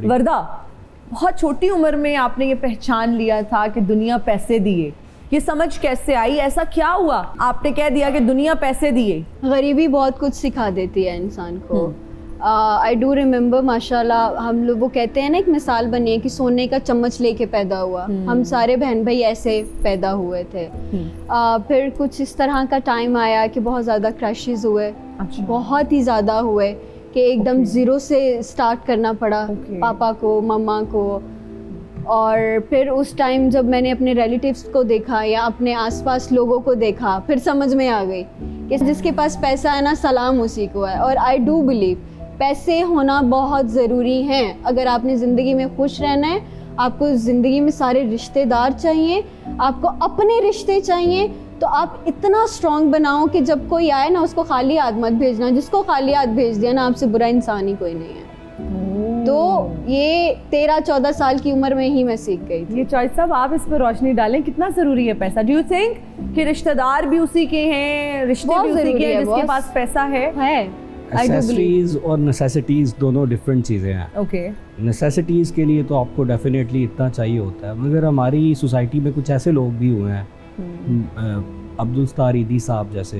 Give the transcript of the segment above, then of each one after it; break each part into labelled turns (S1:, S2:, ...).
S1: वर्दा, बहुत छोटी उम्र में आपने ये पहचान लिया था कि दुनिया पैसे दिए, ये समझ कैसे आई? ऐसा क्या हुआ आपने कह दिया कि दुनिया पैसे दिए?
S2: गरीबी बहुत कुछ सिखा देती है इंसान को। आई डू रिमेम्बर माशाल्लाह, हम लोग वो कहते हैं ना, एक मिसाल बनी है कि सोने का चम्मच लेके पैदा हुआ। हम सारे बहन भाई ऐसे पैदा हुए थे। फिर कुछ इस तरह का टाइम आया कि बहुत ज़्यादा क्रैशेस हुए।
S1: अच्छा।
S2: बहुत ही ज़्यादा हुए कि एकदम ज़ीरो से स्टार्ट करना पड़ा पापा को, मम्मा को। और फिर उस टाइम जब मैंने अपने रिलेटिव्स को देखा या अपने आसपास लोगों को देखा, फिर समझ में आ गई कि जिसके पास पैसा है ना, सलाम उसी को है। और आई डू बिलीव पैसे होना बहुत ज़रूरी हैं। अगर आपने ज़िंदगी में खुश रहना है, आपको ज़िंदगी में सारे रिश्तेदार चाहिए, आपको अपने रिश्ते चाहिए, तो आप इतना स्ट्रॉन्ग बनाओ कि जब कोई आए ना, उसको खाली हाथ मत भेजना। जिसको खाली हाथ भेज दिया ना, आपसे बुरा इंसान ही कोई नहीं है। तो ये 13-14 साल की उम्र में ही मैं सीख गई थी।
S1: ये चॉइस साहब, आप इस पर रोशनी डालें, कितना ज़रूरी है पैसा? डू यू थिंक कि रिश्तेदार भी उसी के हैं, रिश्ते भी उसी के हैं जिसके पास पैसा है?
S3: एक्सेसरीज और नेसेसिटीज़ दोनों डिफरेंट चीज़ें हैं।
S1: ओके।
S3: नेसेसिटीज़ के लिए तो आपको डेफिनेटली इतना चाहिए होता है, मगर हमारी सोसाइटी में कुछ ऐसे लोग भी हुए हैं, अब्दुल सत्तार ईदी साहब जैसे,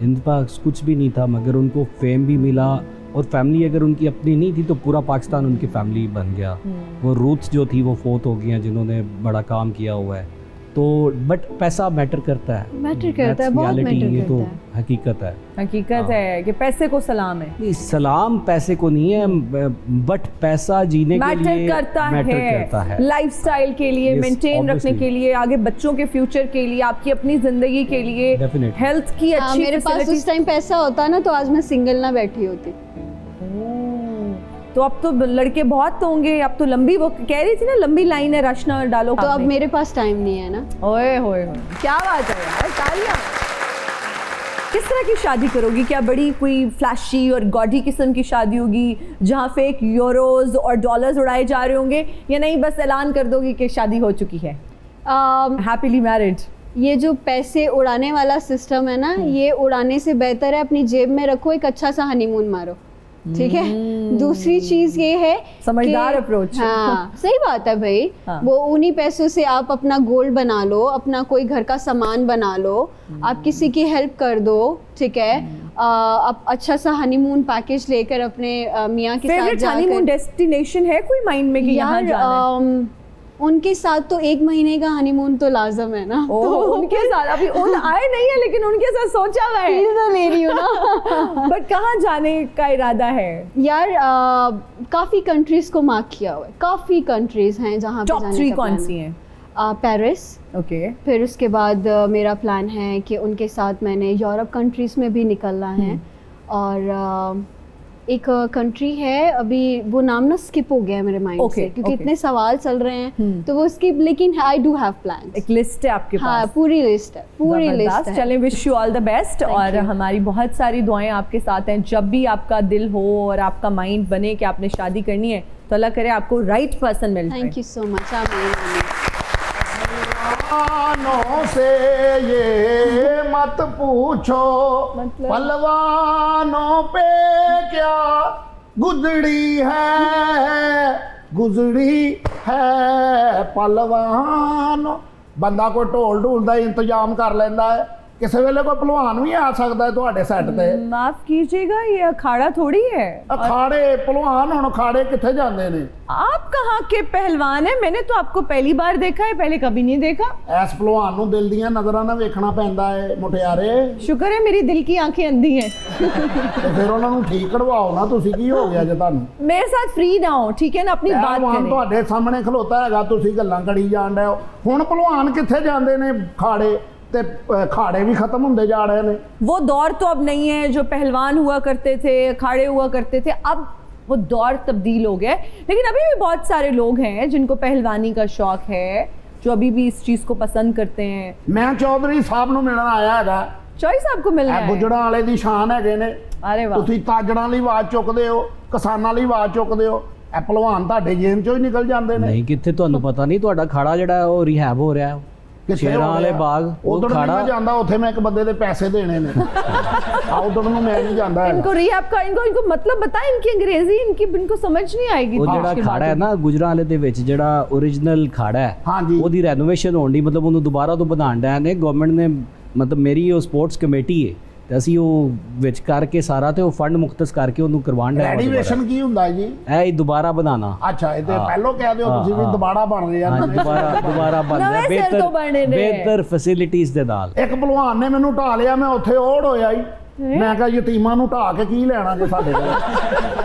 S3: जिनके पास कुछ भी नहीं था मगर उनको फेम भी मिला, और फैमिली अगर उनकी अपनी नहीं थी तो पूरा पाकिस्तान उनकी फैमिली बन गया। वो रूथ जो थी वो फोत हो गई हैं, जिन्होंने बड़ा काम किया हुआ है। तो बट पैसा मैटर करता है,
S2: मैटर करता है, बहुत मैटर
S3: ये तो
S2: करता है।
S3: हकीकत है।
S1: हकीकत है कि पैसे को सलाम है।
S3: नहीं, सलाम पैसे को नहीं है, बट पैसा जीने के लिए मैटर करता है,
S1: लाइफस्टाइल के लिए, मेंटेन रखने के लिए, आगे बच्चों के फ्यूचर के लिए, आपकी अपनी जिंदगी के लिए, हेल्थ की अच्छी।
S2: मेरे पास उस टाइम पैसा होता ना तो आज मैं सिंगल ना बैठी होती।
S1: तो अब तो लड़के बहुत तो होंगे, अब तो लंबी, वो कह रही थी ना, लंबी लाइन है, रश ना डालो।
S2: तो अब मेरे पास टाइम नहीं है ना।
S1: ओए होए होए, क्या बात है यार, तालियां। किस तरह की शादी करोगी? क्या बड़ी कोई फ्लैशी और गॉडी किस्म की शादी होगी जहाँ फेक यूरोज और डॉलर्स उड़ाए जा रहे होंगे, या नहीं बस ऐलान कर दोगी कि शादी हो चुकी है, हैप्पीली मैरिड?
S2: ये जो पैसे उड़ाने वाला सिस्टम है ना, ये उड़ाने से बेहतर है अपनी जेब में रखो, एक अच्छा सा हनीमून मारो, ठीक है। दूसरी चीज ये है,
S1: समझदार अप्रोच।
S2: हाँ, सही बात है भाई।
S1: हाँ।
S2: वो उन्हीं पैसों से आप अपना गोल्ड बना लो, अपना कोई घर का सामान बना लो, आप किसी की हेल्प कर दो, ठीक है। आप अच्छा सा हनीमून पैकेज लेकर अपने मियाँ के साथ जाकर।
S1: हनीमून डेस्टिनेशन है कोई माइंड में कि यहाँ जाना है?
S2: उनके साथ तो 1 महीने का हनीमून तो लाजम है ना।
S1: तो उनके साथ अभी उन आए नहीं है, लेकिन उनके साथ सोचा हुआ है।
S2: तो ले रही हूँ ना।
S1: बट कहाँ जाने का इरादा है?
S2: यार काफ़ी कंट्रीज को मार्क किया हुआ है, काफ़ी कंट्रीज हैं जहाँ पे जाने का।
S1: टॉप 3 कौन सी हैं?
S2: पेरिस।
S1: ओके।
S2: फिर उसके बाद मेरा प्लान है कि उनके साथ मैंने यूरोप कंट्रीज में भी निकलना है। और एक कंट्री है, अभी वो नाम ना स्किप हो गया है मेरे माइंड से, क्योंकि इतने सवाल चल रहे हैं तो वो स्किप, लेकिन आई डू हैव प्लान्स।
S1: एक लिस्ट है आपके पास?
S2: हाँ, पूरी लिस्ट है, पूरी लिस्ट है।
S1: चलें, wish you all the best, और हमारी बहुत सारी दुआएं आपके साथ हैं। जब भी आपका दिल हो और आपका माइंड बने कि आपने शादी करनी है, तो अल्लाह करे आपको राइट पर्सन मिल जाए।
S2: Thank you so much. आप
S4: से ये मत पूछो, पलवानों पे क्या गुजरी है पलवानों। बंदा कोई ढोल ढूल का इंतजाम कर लेंदा है, किसी वेले कोई भलवान भी आ सकता है तुहाडे सेट ते।
S1: माफ कीजिएगा, ये अखाड़ा थोड़ी है।
S4: अखाड़े भलवान हुण अखाड़े किथे जांदे ने?
S1: आप कहाँ के पहलवान हैं? मैंने तो आपको पहली बार देखा है, पहले कभी नहीं देखा।
S4: ऐस भलवान नूं दिल दियां नज़रां नाल वेखना पैंदा है मुटियारे।
S1: शुक्र है मेरी दिल की आंखें अंधी हैं।
S4: ते फिर उन्हां नूं ठीक करवाओ ना, तुसीं की हो गया जे तुहानूं?
S1: मेरे साथ फ्री ना हो, ठीक है ना, अपनी बात करें।
S4: तुहाडे सामने खलोता हैगा, तुसीं गल्लां करी जाण रहे हो। हुण भलवान किथे जांदे ने खाड़े, ते खाड़े भी खत्म होंदे जा रहे हैं।
S1: वो दौर तो अब नहीं है जो पहलवान हुआ करते थे, अखाड़े हुआ करते थे, अब वो दौर तब्दील हो गया है। लेकिन अभी भी बहुत सारे लोग हैं जिनको पहलवानी का शौक है, जो अभी भी इस चीज को पसंद करते हैं।
S4: मैं चौधरी साहब नूं मिलण आया हैगा।
S1: चौधरी साहब को मिलना है?
S4: गुजरां वाले दी शान हैगे ने।
S1: अरे वाह।
S4: तुसीं ताजड़ां लई आवाज़ चुकदे हो, किसानां लई आवाज़ चुकदे हो, भलवान ਤੁਹਾਡੇ ਜੇਬ ਚੋਂ ਹੀ ਨਿਕਲ ਜਾਂਦੇ ਨੇ।
S3: नहीं कितने ਤੁਹਾਨੂੰ पता नहीं ਤੁਹਾਡਾ खाड़ा ਜਿਹੜਾ ਉਹ रिहैब हो रहा है। ਸ਼ੇਰਾਂ ਵਾਲੇ ਬਾਗ ਉਹ
S4: ਉਧਰ
S3: ਖਾੜਾ
S4: ਮੈਂ ਜਾਂਦਾ, ਉੱਥੇ ਮੈਂ ਇੱਕ ਬੰਦੇ ਦੇ ਪੈਸੇ देने ਨੇ ਉਧਰ ਨੂੰ मैं नहीं ਜਾਂਦਾ है।
S1: इनको रिहैब का इनको मतलब बताएं, इनकी अंग्रेजी इनको समझ नहीं आएगी।
S3: ਉਹ ਜਿਹੜਾ ਖਾੜਾ ਹੈ ਨਾ ਗੁਜਰਾਂਵਾਲੇ ਦੇ ਵਿੱਚ ਜਿਹੜਾ ओरिजिनल ਖਾੜਾ ਹੈ
S4: ਹਾਂਜੀ।
S3: ਉਹਦੀ ਰੈਨੋਵੇਸ਼ਨ ਹੋਣ ਦੀ, ਮਤਲਬ ਉਹਨੂੰ ਦੁਬਾਰਾ ਤੋਂ ਬਣਾਉਣ ਦਾ ਨੇ ਗਵਰਨਮੈਂਟ ਨੇ, ਮਤਲਬ ਮੇਰੀ ਉਹ ਸਪੋਰਟਸ ਕਮੇਟੀ ਹੈ ਤੇ ਅਸੀਂ ਉਹ ਵਿੱਚ ਕਰਕੇ ਸਾਰਾ ਤੇ ਉਹ ਫੰਡ ਮੁਖਤਸ ਕਰਕੇ ਉਹਨੂੰ ਕਰਵਾਉਣ ਦਾ
S4: ਰੈਨੋਵੇਸ਼ਨ ਕੀ ਹੁੰਦਾ ਹੈ ਜੀ?
S3: ਇਹ ਹੀ ਦੁਬਾਰਾ ਬਣਾਉਣਾ।
S4: ਅੱਛਾ, ਇਹ ਤੇ ਪਹਿਲਾਂ ਕਹਿ ਦਿਓ ਤੁਸੀਂ ਵੀ ਦੁਬਾਰਾ ਬਣ ਰਹੇ ਆ।
S3: ਹਾਂ ਦੁਬਾਰਾ ਬਣ ਰਿਹਾ,
S1: ਨਵੇਂ ਸਿਰ ਤੋਂ ਬਣਨੇ ਨੇ।
S3: ਬਿਹਤਰ ਫੈਸਿਲਿਟੀਆਂ ਦੇ ਨਾਲ।
S4: ਇੱਕ ਭਲਵਾਨ ਨੇ ਮੈਨੂੰ ਢਾ ਲਿਆ, ਮੈਂ ਉੱਥੇ ਓੜ ਹੋਇਆ ਹੀ। ਮੈਂ ਕਿਹਾ ਯਤੀਮਾਂ ਨੂੰ ਢਾ ਕੇ ਕੀ ਲੈਣਾ ਜੇ ਸਾਡੇ ਕੋਲ,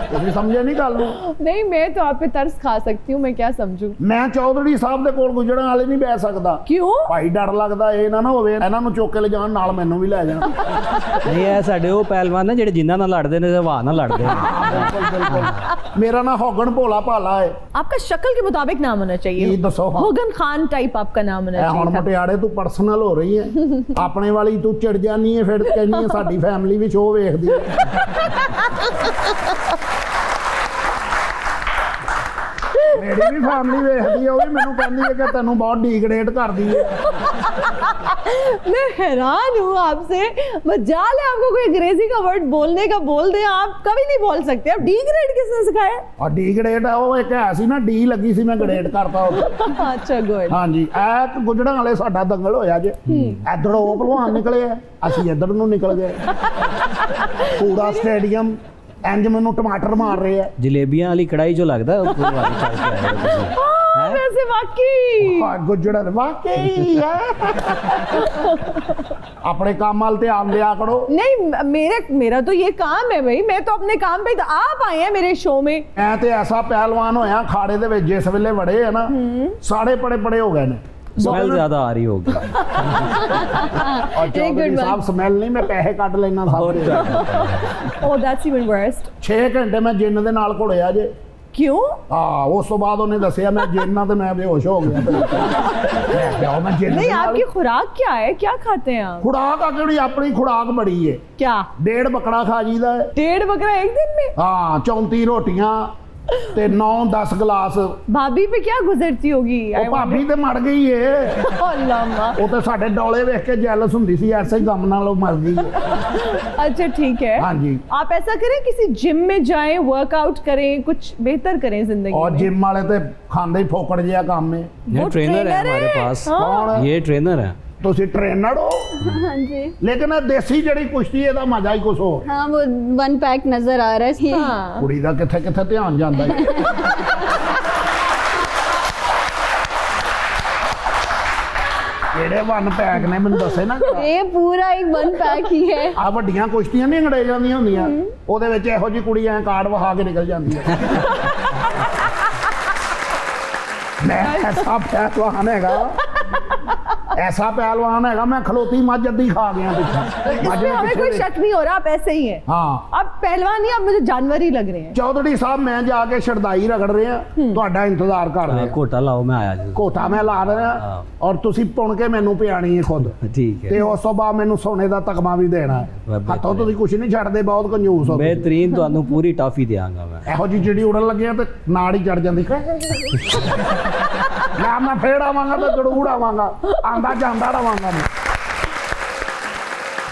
S4: ਤੁਸੀਂ ਸਮਝੇ ਨਹੀਂ ਗੱਲ ਨੂੰ।
S5: नहीं मैं तो आप पे तरस खा सकती हूँ, मैं क्या समझूं।
S4: ਮੈਂ ਚੌਧਰੀ ਸਾਹਿਬ ਦੇ ਕੋਲ ਗੁਜਰਨ ਵਾਲੇ ਨਹੀਂ ਬਹਿ ਸਕਦਾ।
S1: क्यों?
S4: ਭਾਈ ਡਰ ਲੱਗਦਾ ਇਹ ਨਾ ਹੋਵੇ ਇਹਨਾਂ ਨੂੰ ਚੁੱਕ ਕੇ ਲੈ ਜਾਣ, ਨਾਲ ਮੈਨੂੰ ਵੀ ਲੈ ਜਾਣ।
S3: ਨਹੀਂ ਇਹ ਸਾਡੇ ਉਹ ਪਹਿਲਵਾਨ ਨੇ ਜਿਹੜੇ ਜਿਨ੍ਹਾਂ ਨਾਲ ਲੜਦੇ ਨੇ ਤੇ ਹਵਾ ਨਾਲ ਲੜਦੇ ਨੇ।
S4: ਬਿਲਕੁਲ। ਮੇਰਾ ਨਾਂ ਹੋਗਣ ਭੋਲਾ ਭਾਲਾ ਹੈ।
S1: आपका शक्ल के मुताबिक नाम होना
S4: ਕੀ
S1: चाहिए।
S4: ਦੱਸੋ ਹਾਂ।
S1: होगन खान टाइप आपका नाम होना
S4: ਇਹ ਹੁਣ
S1: चाहिए था।
S4: ਮਟਿਆੜੇ ਤੂੰ ਪਰਸਨਲ ਹੋ ਰਹੀ ਹੈ, ਆਪਣੇ ਵਾਲੀ ਤੂੰ ਚਿੜ ਜਾਨੀ ਹੈ, ਫਿਰ ਕਹਿੰਦੀ ਹੈ ਸਾਡੀ ਫੈਮਿਲੀ ਵੀ ਸ਼ੋਅ ਵੇਖਦੀ ਹੈ। ਮੇਰੀ ਵੀ ਫੈਮਿਲੀ ਵੇਖਦੀ ਹੈ, ਉਹ ਵੀ ਮੈਨੂੰ ਕਹਿੰਦੀ ਹੈ ਕਿ ਤੈਨੂੰ ਬਹੁਤ ਡੀਗਰੇਡ ਕਰਦੀ ਹੈ।
S1: मैं हैरान हूँ आपसे, मजाल है आपको कोई अंग्रेजी का वर्ड बोलने का बोल दे, आप कभी नहीं बोल सकते। अब डिग्रेड किसने सिखाया?
S4: ਆ ਡੀਗਰੇਡ ਹੈ, ਉਹ ਇੱਕ ਹੈ ਸੀ ਨਾ, ਡੀ ਲੱਗੀ ਸੀ, ਮੈਂ ਗ੍ਰੇਡ ਕਰਤਾ ਉਹ।
S1: अच्छा गुड।
S4: ਹਾਂਜੀ, ਇਹ ਗੁਜਰਾਂ ਵਾਲੇ ਸਾਡਾ ਦੰਗਲ ਹੋਇਆ ਜੇ। ਇੱਧਰੋਂ ਉਹ ਭਲਵਾਨ ਨਿਕਲੇ ਆ, ਅਸੀਂ ਇੱਧਰ ਨੂੰ ਨਿਕਲ ਗਏ। ਪੂਰਾ ਸਟੇਡੀਅਮ ਇੰਜ ਮੈਨੂੰ ਟਮਾਟਰ ਮਾਰ ਰਹੇ ਆ।
S3: ਜਲੇਬੀਆਂ ਵਾਲੀ ਕੜਾਈ ਜੋ ਲੱਗਦਾ ਉਹ ਪੂਰੀ ਵਾਲੀ ਚੱਲ ਕੇ ਆਏ ਹੋ ਤੁਸੀਂ।
S1: हाँ, वैसे वाकई
S4: ਹਾਂ ਗੁਜਰਨ ਵਾਕਈ ਹੈ। ਆਪਣੇ ਕੰਮ ਵੱਲ ਧਿਆਨ ਦਿਆ ਕਰੋ।
S1: नहीं, मेरा तो ये काम है भाई, मैं तो अपने काम पे, तो आप आए हैं मेरे शो में।
S4: ਐ ਤੇ ਐਸਾ ਪਹਿਲਵਾਨ ਹੋਇਆ ਖਾੜੇ ਦੇ ਵਿੱਚ, ਜਿਸ ਵੇਲੇ ਵੜੇ ਆ ਨਾ ਸਾਰੇ ਪੜੇ ਹੋ ਗਏ ਨੇ।
S3: स्मेल ज्यादा आ रही होगी।
S4: ਔਰ ਚੌਧਰੀ ਸਾਹਿਬ ਸਮੈਲ ਨਹੀਂ, ਮੈਂ ਪੈਸੇ ਕੱਢ ਲੈਣਾ ਸਭ ਦੇ।
S1: Oh, that's even worst.
S4: 6 ਘੰਟੇ ਮੈਂ ਜਿੰਨ ਦੇ ਨਾਲ ਘੁਲਿਆ ਜੇ।
S1: क्यों?
S4: ਹਾਂ, ਉਸ ਤੋਂ ਬਾਅਦ ਉਹਨੇ ਦੱਸਿਆ ਮੈਂ ਜਿੰਨਾਂ ਤੇ ਮੈਂ ਬੇਹੋਸ਼ ਹੋ ਗਿਆ। ਮੈਂ ਕਿਹਾ ਮੈਂ ਜਿੰਨ
S1: नहीं, आपकी खुराक क्या है, क्या खाते हैं आप?
S4: ਖੁਰਾਕ ਆ ਕਿਹੜੀ, ਆਪਣੀ ਖੁਰਾਕ ਬੜੀ ਏ।
S1: क्या?
S4: 1.5 ਬੱਕਰਾ ਖਾ ਜੀਦਾ ਹੈ।
S1: 1.5 बकरा एक दिन में?
S4: ਹਾਂ, 34 ਰੋਟੀਆਂ ਤੇ 9-10 ਗਲਾਸ।
S1: भाभी पे क्या गुजरती होगी?
S4: ਉਹ ਭਾਬੀ ਤੇ ਮਰ ਗਈ ਏ।
S1: अल्लाह।
S4: ਉਹ ਤੇ ਸਾਡੇ ਡੋਲੇ ਵੇਖ ਕੇ ਜੈਲਸ ਹੁੰਦੀ ਸੀ, ਐਸੇ ਹੀ ਗਮ ਨਾਲ ਉਹ ਮਰ ਗਈ ਏ।
S1: अच्छा ठीक है।
S4: हाँ जी।
S1: आप ऐसा करें, किसी जिम में जाएं, वर्कआउट करें, कुछ बेहतर करें जिंदगी
S4: और
S1: में।
S4: जिम वाले तो खांदे ही फोकड़ जिहा काम है।
S3: ये
S1: वो
S3: ट्रेनर है
S1: trainer
S3: हमारे
S1: है।
S3: पास।
S1: हाँ।
S4: कौन?
S3: ये ट्रेनर है।
S4: ਤੁਸੀਂ ट्रेनर हो,
S2: हाँ जी।
S4: लेकिन ਇਹ देसी ਜਿਹੜੀ ਕੁਸ਼ਤੀ ਇਹਦਾ ਮਜ਼ਾ ਹੀ ਕੁਛ ਹੋਰ।
S2: हाँ वो 1 पैक नजर आ रहा है।
S1: हाँ।
S4: ਕੁੜੀ ਦਾ ਕਿੱਥੇ ਕਿੱਥੇ ਧਿਆਨ ਜਾਂਦਾ ਹੈ। ਕਿਹੜੇ 1 ਪੈਕ ਨੇ ਮੈਨੂੰ ਦੱਸੇ ਨਾ।
S2: ये पूरा एक 1 पैक ही है।
S4: ਆ ਵੱਡੀਆਂ ਕੁਸ਼ਤੀਆਂ ਨਹੀਂ ਅੰਗਰੇਜ਼ਾਂ ਦੀਆਂ ਹੁੰਦੀਆਂ, ਉਹਦੇ ਵਿੱਚ ਇਹੋ ਜੀ ਕੁੜੀ ਐ ਕਾਰਡ ਵਹਾ ਕੇ ਨਿਕਲ ਜਾਂਦੀ ਹੈ। ਮੈਂ ਐਸਾ ਪਹਿਲਵਾਨ ਹੈਗਾ, ऐसा पहलवान है, मैं खलोती मझ अद्धी खा गया पिछले।
S1: इसमें हमें कोई शक नहीं हो रहा, आप ऐसे ही हैं।
S4: हाँ,
S1: आप पहलवान नहीं, आप मुझे जानवर ही लग रहे हैं।
S4: चौधरी साहब मैं जाके शरदाई रगड़ रहे हैं, ਤੁਹਾਡਾ इंतजार कर रहे हैं।
S3: कोटा लाओ मैं आया जी।
S4: ਕੋਟਾ ਮੈਂ ਲਾ ਰਿਹਾ
S3: ਹਾਂ।
S4: ਔਰ ਤੁਸੀਂ ਪੁਣ ਕੇ ਮੈਨੂੰ ਪਿਆਣੀ ਹੈ ਖੁਦ,
S3: ठीक
S4: ਤੇ
S3: है।
S4: ਉਸ ਤੋਂ ਬਾਅਦ ਮੈਨੂੰ ਸੋਨੇ ਦਾ ਤਗਮਾ ਵੀ ਦੇਣਾ ਹੈ।
S3: ਬਿਹਤਰ
S4: ਹੱਥੋਂ ਤੁਸੀਂ ਕੁਝ ਨਹੀਂ ਛੱਡਦੇ, ਬਹੁਤ ਕੰਜੂਸ ਹੋ।
S3: बेहतरीन ਤੁਹਾਨੂੰ ਪੂਰੀ ਟਾਫੀ ਦਿਆਂਗਾ ਮੈਂ।
S4: ਇਹੋ ਜੀ ਜਿਹੜੀ ਉੜਨ ਲੱਗਿਆ ਤੇ ਨਾਲ ਹੀ ਚੜ ਜਾਂਦੀ। ਮੈਂ ਫੇੜ ਆਵਾਂਗਾ ਤੇ ਜੜੂੜ ਆਵਾਂਗਾ, ਆਂਦਾ ਜਾਂਦਾ ਰਵਾਂਗਾ ਮੈਂ।